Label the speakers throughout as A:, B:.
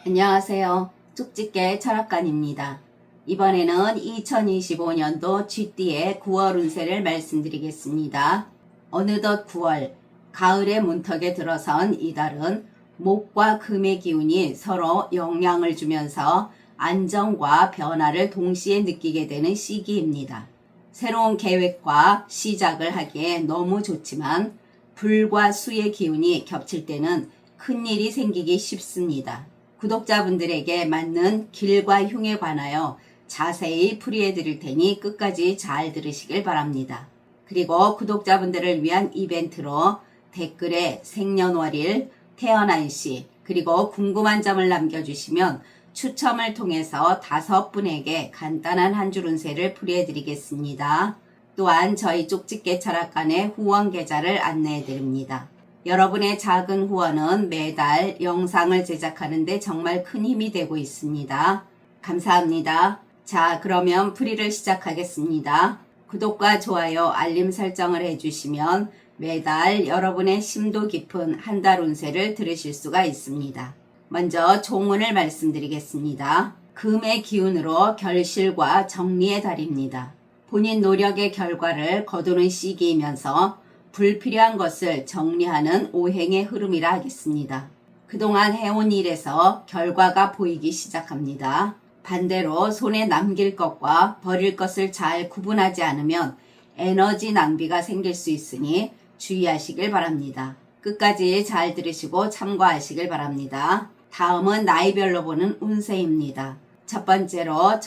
A: 안녕하세요. 쪽집게 철학관입니다. 이번에는 2025년도 쥐띠의 9월 운세를 말씀드리겠습니다. 어느덧 9월, 가을의 문턱에 들어선 이달은 목과 금의 기운이 서로 영향을 주면서 안정과 변화를 동시에 느끼게 되는 시기입니다. 새로운 계획과 시작을 하기에 너무 좋지만 불과 수의 기운이 겹칠 때는 큰일이 생기기 쉽습니다. 구독자분들에게 맞는 길과 흉에 관하여 자세히 풀이해 드릴 테니 끝까지 잘 들으시길 바랍니다. 그리고 구독자분들을 위한 이벤트로 댓글에 생년월일, 태어난 시, 그리고 궁금한 점을 남겨주시면 추첨을 통해서 5분에게 간단한 한 줄 운세를 풀이해 드리겠습니다. 또한 저희 쪽집게 철학관의 후원 계좌를 안내해 드립니다. 여러분의 작은 후원은 매달 영상을 제작하는데 정말 큰 힘이 되고 있습니다. 감사합니다. 자, 그러면 풀이를 시작하겠습니다. 구독과 좋아요, 알림 설정을 해주시면 매달 여러분의 심도 깊은 한 달 운세를 들으실 수가 있습니다. 먼저 종운을 말씀드리겠습니다. 금의 기운으로 결실과 정리의 달입니다. 본인 노력의 결과를 거두는 시기이면서 불필요한 것을 정리하는 오행의 흐름이라 하겠습니다. 그동안 해온 일에서 결과가 보이기 시작합니다. 반대로 손에 남길 것과 버릴 것을 잘 구분하지 않으면 에너지 낭비가 생길 수 있으니 주의하시길 바랍니다. 끝까지 잘 들으시고 참고하시길 바랍니다. 다음은 나이별로 보는 운세입니다. 첫 번째로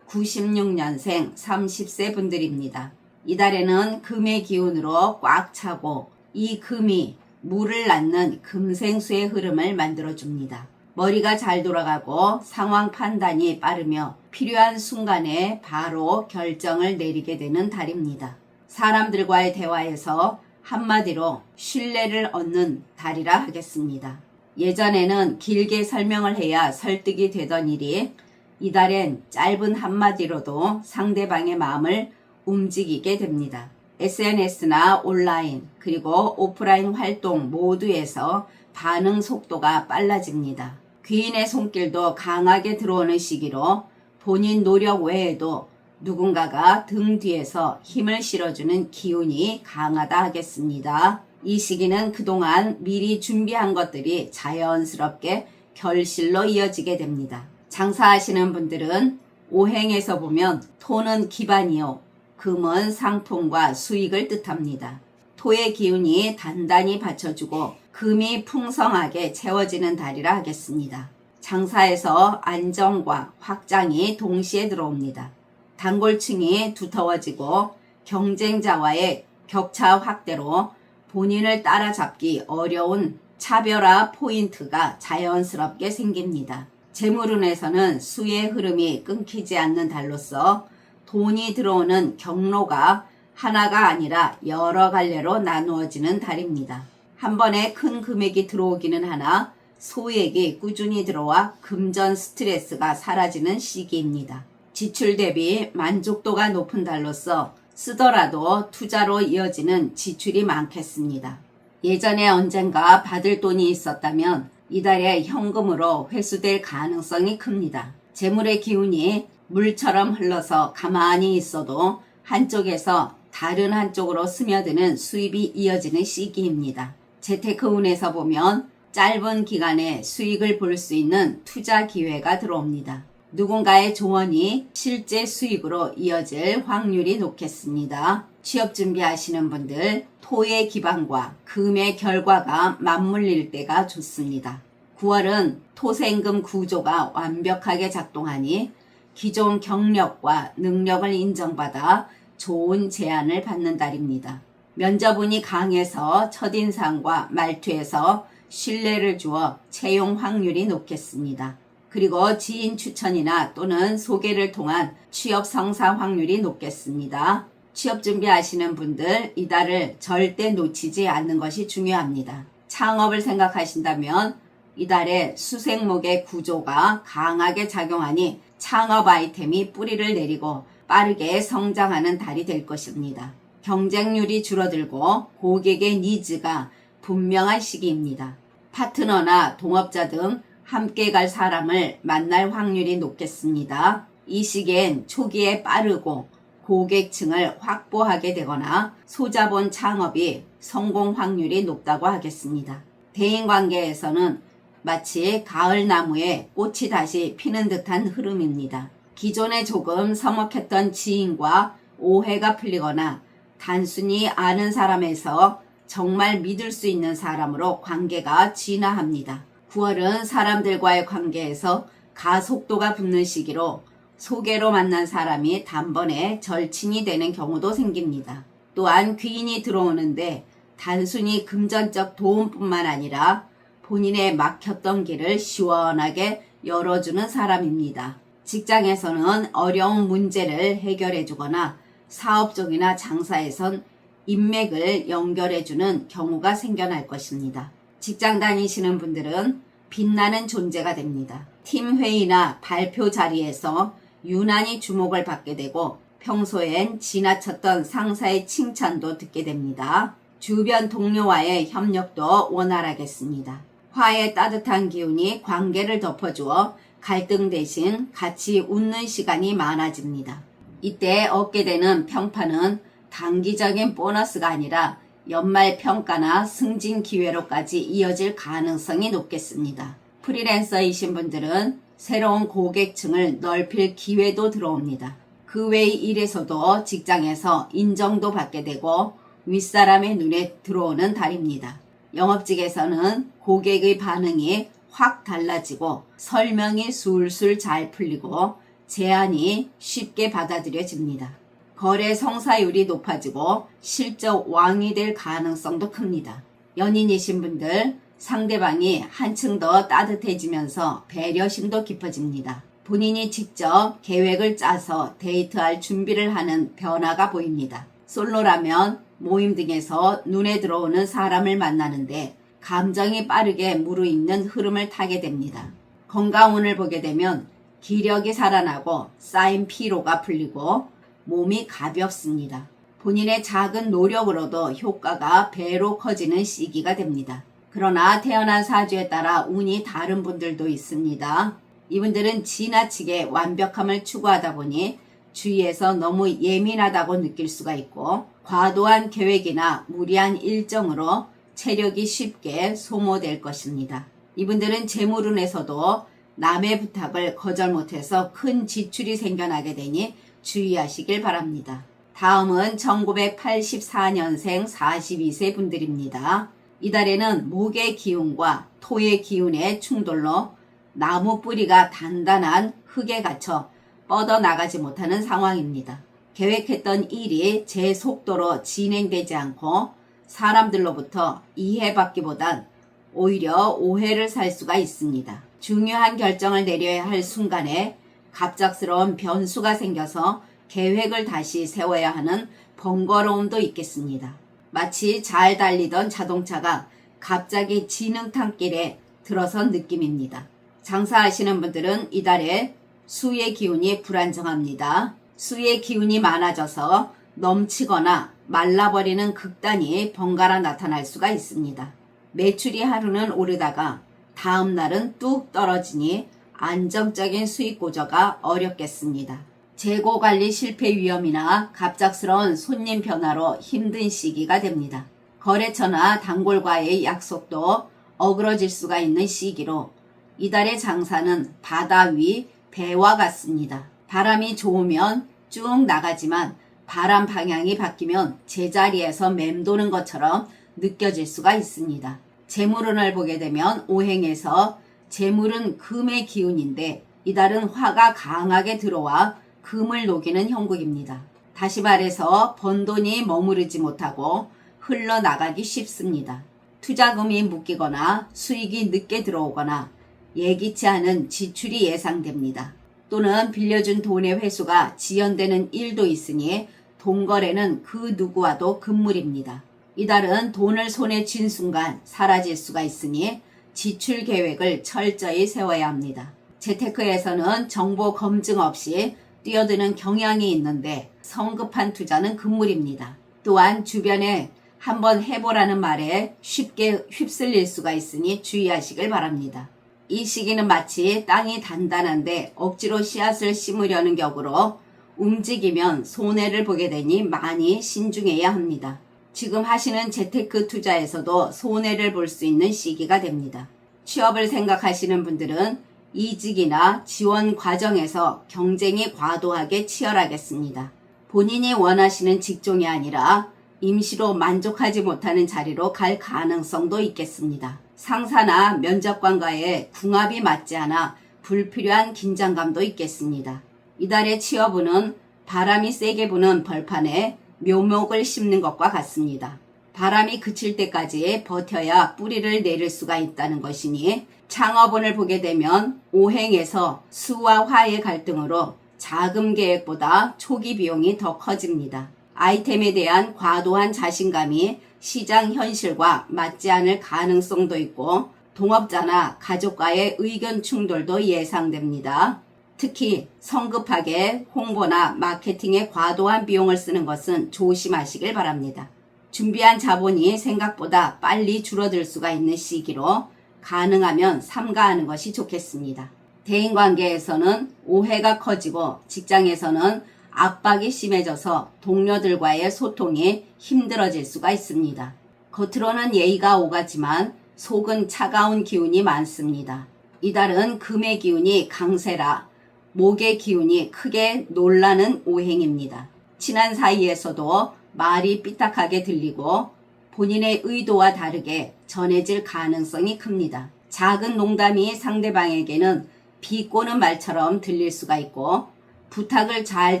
A: 1996년생 30세 분들입니다. 이달에는 금의 기운으로 꽉 차고 이 금이 물을 낳는 금생수의 흐름을 만들어줍니다. 머리가 잘 돌아가고 상황 판단이 빠르며 필요한 순간에 바로 결정을 내리게 되는 달입니다. 사람들과의 대화에서 한마디로 신뢰를 얻는 달이라 하겠습니다. 예전에는 길게 설명을 해야 설득이 되던 일이 이달엔 짧은 한마디로도 상대방의 마음을 움직이게 됩니다. SNS나 온라인 그리고 오프라인 활동 모두에서 반응 속도가 빨라집니다. 귀인의 손길도 강하게 들어오는 시기로 본인 노력 외에도 누군가가 등 뒤에서 힘을 실어주는 기운이 강하다 하겠습니다. 이 시기는 그동안 미리 준비한 것들이 자연스럽게 결실로 이어지게 됩니다. 장사하시는 분들은 오행에서 보면 토는 기반이요, 금은 상통과 수익을 뜻합니다. 토의 기운이 단단히 받쳐주고 금이 풍성하게 채워지는 달이라 하겠습니다. 장사에서 안정과 확장이 동시에 들어옵니다. 단골층이 두터워지고 경쟁자와의 격차 확대로 본인을 따라잡기 어려운 차별화 포인트가 자연스럽게 생깁니다. 재물운에서는 수의 흐름이 끊기지 않는 달로서 돈이 들어오는 경로가 하나가 아니라 여러 갈래로 나누어지는 달입니다. 한 번에 큰 금액이 들어오기는 하나 소액이 꾸준히 들어와 금전 스트레스가 사라지는 시기입니다. 지출 대비 만족도가 높은 달로서 쓰더라도 투자로 이어지는 지출이 많겠습니다. 예전에 언젠가 받을 돈이 있었다면 이달에 현금으로 회수될 가능성이 큽니다. 재물의 기운이 물처럼 흘러서 가만히 있어도 한쪽에서 다른 한쪽으로 스며드는 수입이 이어지는 시기입니다. 재테크운에서 보면 짧은 기간에 수익을 볼 수 있는 투자 기회가 들어옵니다. 누군가의 조언이 실제 수익으로 이어질 확률이 높겠습니다. 취업 준비하시는 분들, 토의 기반과 금의 결과가 맞물릴 때가 좋습니다. 9월은 토생금 구조가 완벽하게 작동하니 기존 경력과 능력을 인정받아 좋은 제안을 받는 달입니다. 면접운이 강해서 첫인상과 말투에서 신뢰를 주어 채용 확률이 높겠습니다. 그리고 지인 추천이나 또는 소개를 통한 취업 성사 확률이 높겠습니다. 취업 준비하시는 분들 이달을 절대 놓치지 않는 것이 중요합니다. 창업을 생각하신다면 이달에 수생목의 구조가 강하게 작용하니 창업 아이템이 뿌리를 내리고 빠르게 성장하는 달이 될 것입니다. 경쟁률이 줄어들고 고객의 니즈가 분명한 시기입니다. 파트너나 동업자 등 함께 갈 사람을 만날 확률이 높겠습니다. 이 시기엔 초기에 빠르고 고객층을 확보하게 되거나 소자본 창업이 성공 확률이 높다고 하겠습니다. 대인관계에서는 마치 가을 나무에 꽃이 다시 피는 듯한 흐름입니다. 기존에 조금 서먹했던 지인과 오해가 풀리거나 단순히 아는 사람에서 정말 믿을 수 있는 사람으로 관계가 진화합니다. 9월은 사람들과의 관계에서 가속도가 붙는 시기로 소개로 만난 사람이 단번에 절친이 되는 경우도 생깁니다. 또한 귀인이 들어오는데 단순히 금전적 도움뿐만 아니라 본인의 막혔던 길을 시원하게 열어주는 사람입니다. 직장에서는 어려운 문제를 해결해주거나 사업 쪽이나 장사에선 인맥을 연결해주는 경우가 생겨날 것입니다. 직장 다니시는 분들은 빛나는 존재가 됩니다. 팀 회의나 발표 자리에서 유난히 주목을 받게 되고 평소엔 지나쳤던 상사의 칭찬도 듣게 됩니다. 주변 동료와의 협력도 원활하겠습니다. 화의 따뜻한 기운이 관계를 덮어주어 갈등 대신 같이 웃는 시간이 많아집니다. 이때 얻게 되는 평판은 단기적인 보너스가 아니라 연말 평가나 승진 기회로까지 이어질 가능성이 높겠습니다. 프리랜서이신 분들은 새로운 고객층을 넓힐 기회도 들어옵니다. 그 외의 일에서도 직장에서 인정도 받게 되고 윗사람의 눈에 들어오는 달입니다. 영업직에서는 고객의 반응이 확 달라지고 설명이 술술 잘 풀리고 제안이 쉽게 받아들여집니다. 거래 성사율이 높아지고 실적 왕이 될 가능성도 큽니다. 연인이신 분들, 상대방이 한층 더 따뜻해지면서 배려심도 깊어집니다. 본인이 직접 계획을 짜서 데이트할 준비를 하는 변화가 보입니다. 솔로라면 모임 등에서 눈에 들어오는 사람을 만나는데 감정이 빠르게 무르익는 흐름을 타게 됩니다. 건강운을 보게 되면 기력이 살아나고 쌓인 피로가 풀리고 몸이 가볍습니다. 본인의 작은 노력으로도 효과가 배로 커지는 시기가 됩니다. 그러나 태어난 사주에 따라 운이 다른 분들도 있습니다. 이분들은 지나치게 완벽함을 추구하다 보니 주위에서 너무 예민하다고 느낄 수가 있고 과도한 계획이나 무리한 일정으로 체력이 쉽게 소모될 것입니다. 이분들은 재물운에서도 남의 부탁을 거절 못해서 큰 지출이 생겨나게 되니 주의하시길 바랍니다. 다음은 1984년생 42세 분들입니다. 이달에는 목의 기운과 토의 기운의 충돌로 나무 뿌리가 단단한 흙에 갇혀 뻗어나가지 못하는 상황입니다. 계획했던 일이 제 속도로 진행되지 않고 사람들로부터 이해받기보단 오히려 오해를 살 수가 있습니다. 중요한 결정을 내려야 할 순간에 갑작스러운 변수가 생겨서 계획을 다시 세워야 하는 번거로움도 있겠습니다. 마치 잘 달리던 자동차가 갑자기 진흙탕길에 들어선 느낌입니다. 장사하시는 분들은 이달에 수의 기운이 불안정합니다. 수의 기운이 많아져서 넘치거나 말라버리는 극단이 번갈아 나타날 수가 있습니다. 매출이 하루는 오르다가 다음 날은 뚝 떨어지니 안정적인 수익 고저가 어렵겠습니다. 재고 관리 실패 위험이나 갑작스러운 손님 변화로 힘든 시기가 됩니다. 거래처나 단골과의 약속도 어그러질 수가 있는 시기로 이달의 장사는 바다 위 배와 같습니다. 바람이 좋으면 쭉 나가지만 바람 방향이 바뀌면 제자리에서 맴도는 것처럼 느껴질 수가 있습니다. 재물운을 보게 되면 오행에서 재물은 금의 기운인데 이달은 화가 강하게 들어와 금을 녹이는 형국입니다. 다시 말해서 번 돈이 머무르지 못하고 흘러나가기 쉽습니다. 투자금이 묶이거나 수익이 늦게 들어오거나 예기치 않은 지출이 예상됩니다. 또는 빌려준 돈의 회수가 지연되는 일도 있으니 돈거래는 그 누구와도 금물입니다. 이달은 돈을 손에 쥔 순간 사라질 수가 있으니 지출 계획을 철저히 세워야 합니다. 재테크에서는 정보 검증 없이 뛰어드는 경향이 있는데 성급한 투자는 금물입니다. 또한 주변에 한번 해보라는 말에 쉽게 휩쓸릴 수가 있으니 주의하시길 바랍니다. 이 시기는 마치 땅이 단단한데 억지로 씨앗을 심으려는 격으로 움직이면 손해를 보게 되니 많이 신중해야 합니다. 지금 하시는 재테크 투자에서도 손해를 볼 수 있는 시기가 됩니다. 취업을 생각하시는 분들은 이직이나 지원 과정에서 경쟁이 과도하게 치열하겠습니다. 본인이 원하시는 직종이 아니라 임시로 만족하지 못하는 자리로 갈 가능성도 있겠습니다. 상사나 면접관과의 궁합이 맞지 않아 불필요한 긴장감도 있겠습니다. 이달의 취업운은 바람이 세게 부는 벌판에 묘목을 심는 것과 같습니다. 바람이 그칠 때까지 버텨야 뿌리를 내릴 수가 있다는 것이니 창업운을 보게 되면 오행에서 수와 화의 갈등으로 자금 계획보다 초기 비용이 더 커집니다. 아이템에 대한 과도한 자신감이 시장 현실과 맞지 않을 가능성도 있고 동업자나 가족과의 의견 충돌도 예상됩니다. 특히 성급하게 홍보나 마케팅에 과도한 비용을 쓰는 것은 조심하시길 바랍니다. 준비한 자본이 생각보다 빨리 줄어들 수가 있는 시기로 가능하면 삼가하는 것이 좋겠습니다. 대인관계에서는 오해가 커지고 직장에서는 압박이 심해져서 동료들과의 소통이 힘들어질 수가 있습니다. 겉으로는 예의가 오가지만 속은 차가운 기운이 많습니다. 이달은 금의 기운이 강세라 목의 기운이 크게 놀라는 오행입니다. 친한 사이에서도 말이 삐딱하게 들리고 본인의 의도와 다르게 전해질 가능성이 큽니다. 작은 농담이 상대방에게는 비꼬는 말처럼 들릴 수가 있고 부탁을 잘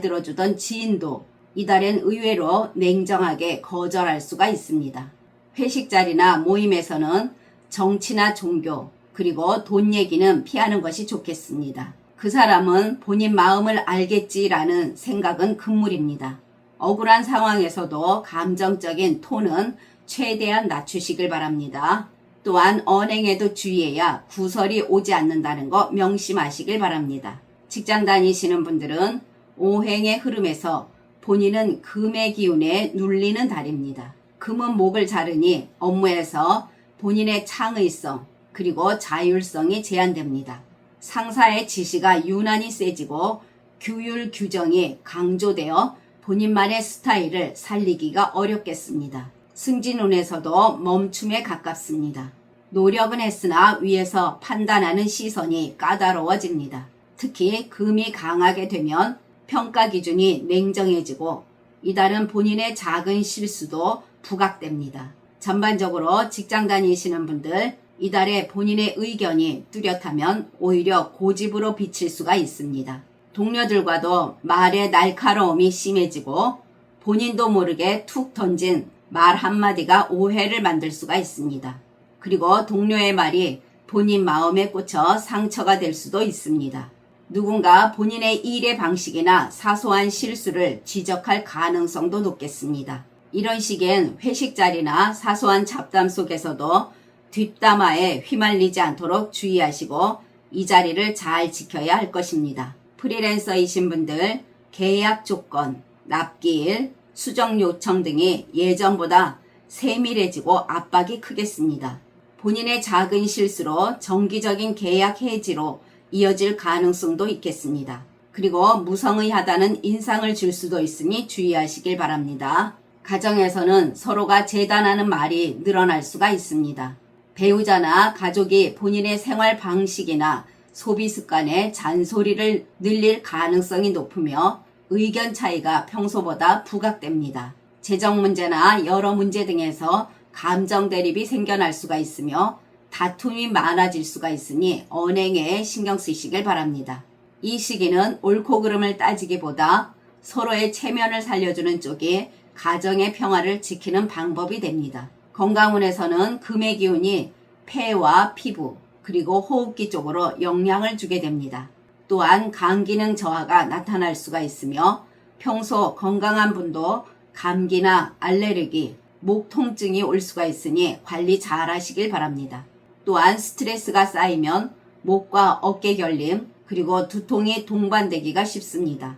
A: 들어주던 지인도 이달엔 의외로 냉정하게 거절할 수가 있습니다. 회식 자리나 모임에서는 정치나 종교 그리고 돈 얘기는 피하는 것이 좋겠습니다. 그 사람은 본인 마음을 알겠지라는 생각은 금물입니다. 억울한 상황에서도 감정적인 톤은 최대한 낮추시길 바랍니다. 또한 언행에도 주의해야 구설이 오지 않는다는 거 명심하시길 바랍니다. 직장 다니시는 분들은 오행의 흐름에서 본인은 금의 기운에 눌리는 달입니다. 금은 목을 자르니 업무에서 본인의 창의성 그리고 자율성이 제한됩니다. 상사의 지시가 유난히 세지고 규율 규정이 강조되어 본인만의 스타일을 살리기가 어렵겠습니다. 승진운에서도 멈춤에 가깝습니다. 노력은 했으나 위에서 판단하는 시선이 까다로워집니다. 특히 금이 강하게 되면 평가 기준이 냉정해지고 이달은 본인의 작은 실수도 부각됩니다. 전반적으로 직장 다니시는 분들 이달에 본인의 의견이 뚜렷하면 오히려 고집으로 비칠 수가 있습니다. 동료들과도 말의 날카로움이 심해지고 본인도 모르게 툭 던진 말 한마디가 오해를 만들 수가 있습니다. 그리고 동료의 말이 본인 마음에 꽂혀 상처가 될 수도 있습니다. 누군가 본인의 일의 방식이나 사소한 실수를 지적할 가능성도 높겠습니다. 이런 시기엔 회식 자리나 사소한 잡담 속에서도 뒷담화에 휘말리지 않도록 주의하시고 이 자리를 잘 지켜야 할 것입니다. 프리랜서이신 분들 계약 조건, 납기일, 수정 요청 등이 예전보다 세밀해지고 압박이 크겠습니다. 본인의 작은 실수로 정기적인 계약 해지로 이어질 가능성도 있겠습니다. 그리고 무성의하다는 인상을 줄 수도 있으니 주의하시길 바랍니다. 가정에서는 서로가 재단하는 말이 늘어날 수가 있습니다. 배우자나 가족이 본인의 생활 방식이나 소비 습관에 잔소리를 늘릴 가능성이 높으며 의견 차이가 평소보다 부각됩니다. 재정 문제나 여러 문제 등에서 감정 대립이 생겨날 수가 있으며 다툼이 많아질 수가 있으니 언행에 신경 쓰시길 바랍니다. 이 시기는 옳고 그름을 따지기보다 서로의 체면을 살려주는 쪽이 가정의 평화를 지키는 방법이 됩니다. 건강운에서는 금의 기운이 폐와 피부 그리고 호흡기 쪽으로 영향을 주게 됩니다. 또한 간 기능 저하가 나타날 수가 있으며 평소 건강한 분도 감기나 알레르기, 목 통증이 올 수가 있으니 관리 잘 하시길 바랍니다. 또한 스트레스가 쌓이면 목과 어깨 결림 그리고 두통이 동반되기가 쉽습니다.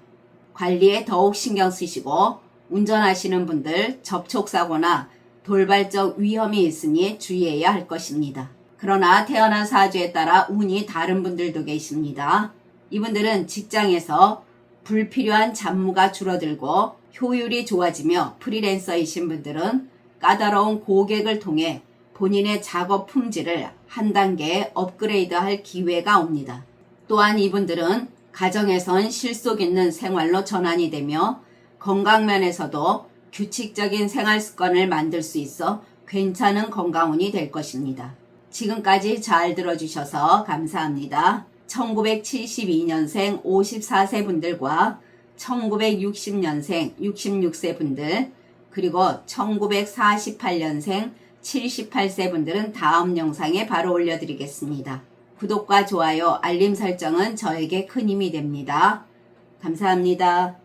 A: 관리에 더욱 신경 쓰시고 운전하시는 분들 접촉사고나 돌발적 위험이 있으니 주의해야 할 것입니다. 그러나 태어난 사주에 따라 운이 다른 분들도 계십니다. 이분들은 직장에서 불필요한 잡무가 줄어들고 효율이 좋아지며 프리랜서이신 분들은 까다로운 고객을 통해 본인의 작업 품질을 한 단계 업그레이드할 기회가 옵니다. 또한 이분들은 가정에선 실속 있는 생활로 전환이 되며 건강면에서도 규칙적인 생활 습관을 만들 수 있어 괜찮은 건강운이 될 것입니다. 지금까지 잘 들어주셔서 감사합니다. 1972년생 54세 분들과 1960년생 66세 분들 그리고 1948년생 78세 분들은 다음 영상에 바로 올려드리겠습니다. 구독과 좋아요, 알림 설정은 저에게 큰 힘이 됩니다. 감사합니다.